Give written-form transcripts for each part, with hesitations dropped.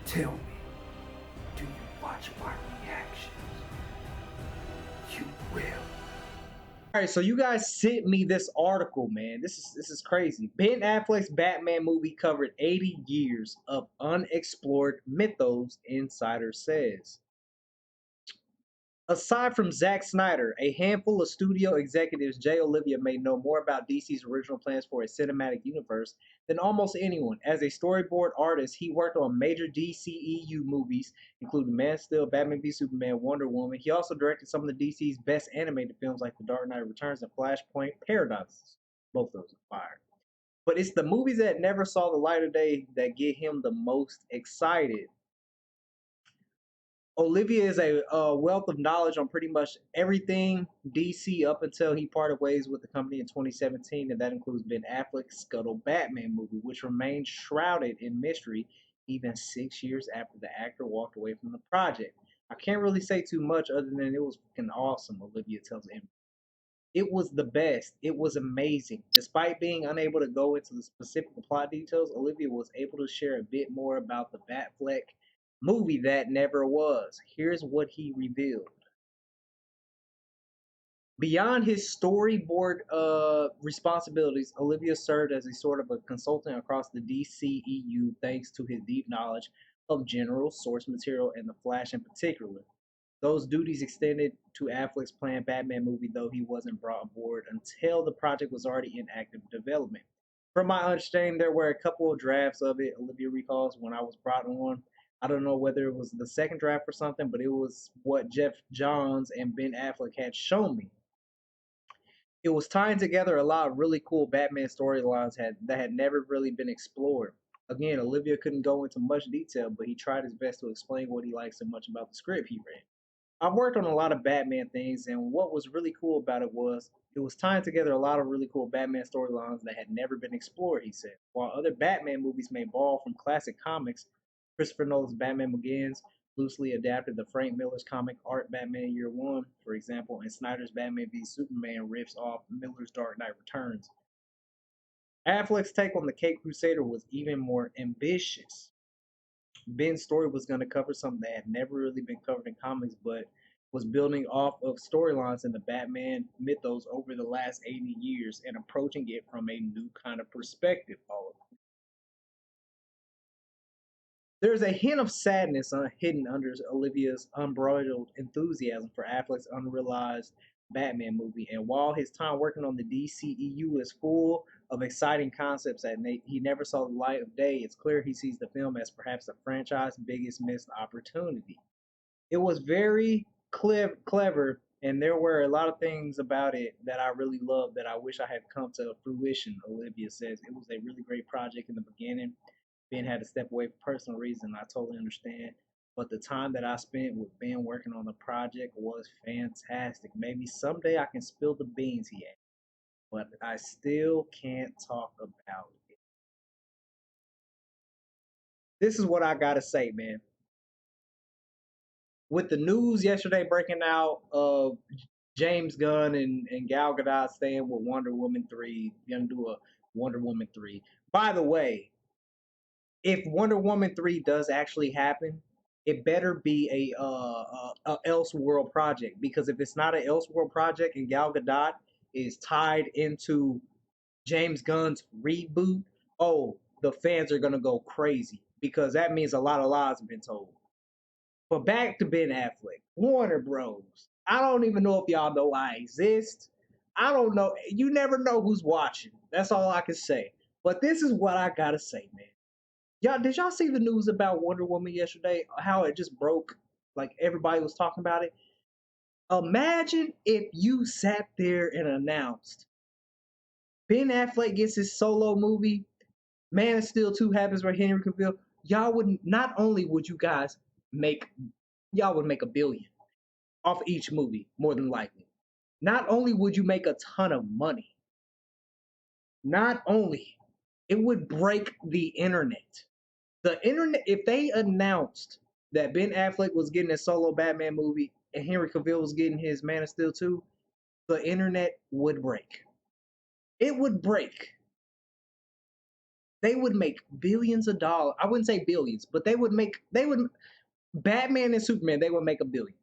Tell me, do you watch my reactions? You will. All right, so you guys sent me this article, man. This is crazy. Ben Affleck's Batman movie covered 80 years of unexplored mythos, insider says. Aside from Zack Snyder, a handful of studio executives, Jay Olivia, may know more about DC's original plans for a cinematic universe than almost anyone. As a storyboard artist, he worked on major DCEU movies, including Man of Steel, Batman v Superman, Wonder Woman. He also directed some of the DC's best animated films like The Dark Knight Returns and Flashpoint Paradoxes. Both those are fire. But it's the movies that never saw the light of day that get him the most excited. Olivia is a wealth of knowledge on pretty much everything DC up until he parted ways with the company in 2017, and that includes Ben Affleck's Scuttle Batman movie, which remains shrouded in mystery even 6 years after the actor walked away from the project. I can't really say too much other than it was fucking awesome, Olivia tells him. It was the best. It was amazing. Despite being unable to go into the specific plot details, Olivia was able to share a bit more about the Batfleck movie that never was. Here's what he revealed. Beyond his storyboard responsibilities, Olivia served as a sort of a consultant across the DCEU thanks to his deep knowledge of general source material and The Flash in particular. Those duties extended to Affleck's planned Batman movie, though he wasn't brought on board until the project was already in active development. From my understanding, there were a couple of drafts of it, Olivia recalls, when I was brought on. I don't know whether it was the second draft or something, but it was what Jeff Johns and Ben Affleck had shown me. It was tying together a lot of really cool Batman storylines that had never really been explored. Again, Olivia couldn't go into much detail, but he tried his best to explain what he liked so much about the script he read. I've worked on a lot of Batman things, and what was really cool about it was tying together a lot of really cool Batman storylines that had never been explored, he said. While other Batman movies may borrow from classic comics, Christopher Nolan's Batman Begins loosely adapted the Frank Miller's comic art Batman Year One, for example, and Snyder's Batman v Superman riffs off Miller's Dark Knight Returns. Affleck's take on the Cape Crusader was even more ambitious. Ben's story was going to cover something that had never really been covered in comics, but was building off of storylines in the Batman mythos over the last 80 years and approaching it from a new kind of perspective. There's a hint of sadness hidden under Olivia's unbridled enthusiasm for Affleck's unrealized Batman movie, and while his time working on the DCEU is full of exciting concepts that he never saw the light of day, it's clear he sees the film as perhaps the franchise's biggest missed opportunity. It was very clever, and there were a lot of things about it that I really loved that I wish I had come to fruition. Olivia says it was a really great project in the beginning. Ben had to step away for personal reasons. I totally understand. But the time that I spent with Ben working on the project was fantastic. Maybe someday I can spill the beans, he added, but I still can't talk about it. This is what I gotta say, man. With the news yesterday breaking out of James Gunn and Gal Gadot staying with Wonder Woman 3, gonna do a Wonder Woman 3. By the way, if Wonder Woman 3 does actually happen, it better be a Elseworld project, because if it's not an Elseworld project and Gal Gadot is tied into James Gunn's reboot, oh, the fans are gonna go crazy because that means a lot of lies have been told. But back to Ben Affleck, Warner Bros. I don't even know if y'all know I exist. I don't know. You never know who's watching. That's all I can say. But this is what I gotta say, man. Y'all, did y'all see the news about Wonder Woman yesterday? How it just broke? Like everybody was talking about it. Imagine if you sat there and announced Ben Affleck gets his solo movie, Man of Steel 2 happens where Henry Cavill. Y'all would not only would you guys make y'all would make a billion off each movie, more than likely. Not only would you make a ton of money, not only it would break the internet. The internet, if they announced that Ben Affleck was getting a solo Batman movie and Henry Cavill was getting his Man of Steel 2, the internet would break. It would break. They would make billions of dollars. I wouldn't say billions, but they would Batman and Superman, they would make a billion.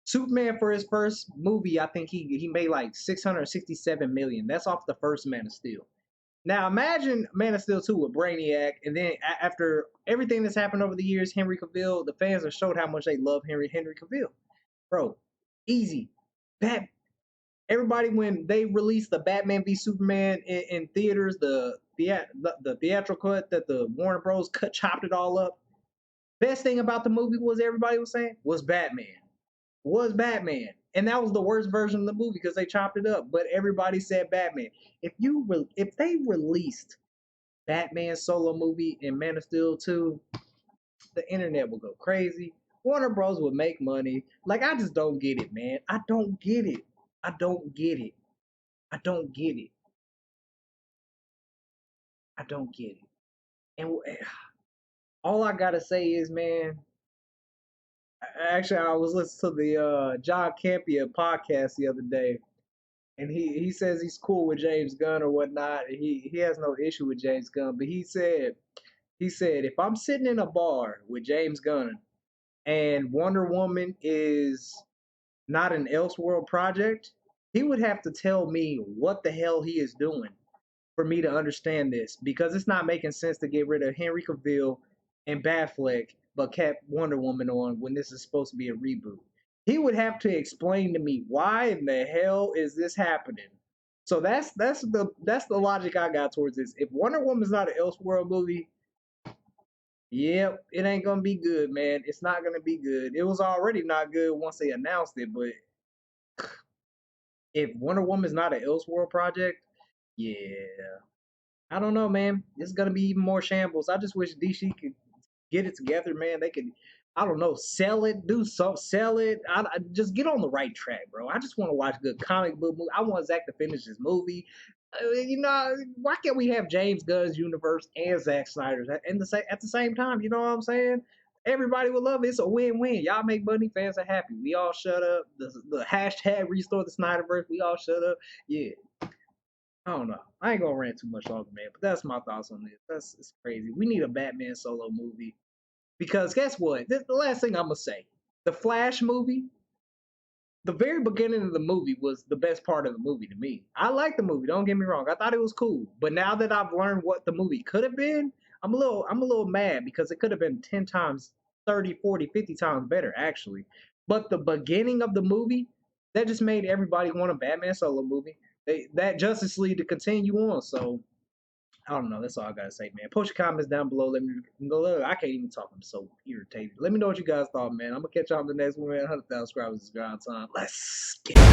Superman for his first movie, I think he made like 667 million. That's off the first Man of Steel. Now imagine Man of Steel 2 with Brainiac, and then after everything that's happened over the years, Henry Cavill, the fans have showed how much they love Henry Cavill. Bro, easy. Bat Everybody when they released the Batman v Superman in theaters, the theatrical cut that the Warner Bros. Cut chopped it all up. Best thing about the movie was everybody was saying was Batman. Was Batman. And that was the worst version of the movie because they chopped it up. But everybody said Batman. If they released Batman solo movie and Man of Steel 2, the internet would go crazy. Warner Bros. Would make money. Like I just don't get it, man. I don't get it. I don't get it. I don't get it. I don't get it. And all I gotta say is, man. Actually, I was listening to the John Campia podcast the other day, and he says he's cool with James Gunn or whatnot. He has no issue with James Gunn, but he said if I'm sitting in a bar with James Gunn and Wonder Woman is not an Elseworld project, he would have to tell me what the hell he is doing for me to understand this because it's not making sense to get rid of Henry Cavill and Affleck but kept Wonder Woman on when this is supposed to be a reboot. He would have to explain to me why in the hell is this happening. So that's the logic I got towards this. If Wonder Woman's not an Elseworld movie, yep, it ain't gonna be good, man. It's not gonna be good. It was already not good once they announced it, but if Wonder Woman's not an Elseworld project, yeah, I don't know, man. It's gonna be even more shambles. I just wish DC could get it together, man. They could, I don't know, sell it, sell it. I just get on the right track, bro. I just want to watch good comic book movie. I want Zach to finish his movie. Why can't we have James Gunn's universe and Zack Snyder's at the same time? You know what I'm saying? Everybody would love it. It's a win-win. Y'all make money, fans are happy. We all shut up. The hashtag restore the Snyderverse. We all shut up. Yeah. I don't know. I ain't gonna rant too much longer, man. But that's my thoughts on this. It's crazy. We need a Batman solo movie because guess what? This is the last thing I'm gonna say. The Flash movie. The very beginning of the movie was the best part of the movie to me. I liked the movie. Don't get me wrong. I thought it was cool. But now that I've learned what the movie could have been, I'm a little mad because it could have been 10 times, 30, 40, 50 times better actually. But the beginning of the movie, that just made everybody want a Batman solo movie. That Justice League to continue on. So I don't know. That's all I gotta say, man. Post your comments down below. Let me know. I can't even talk. I'm so irritated. Let me know what you guys thought, man. I'm gonna catch y'all on the next one, man. 100,000 subscribers is ground time. Let's get it.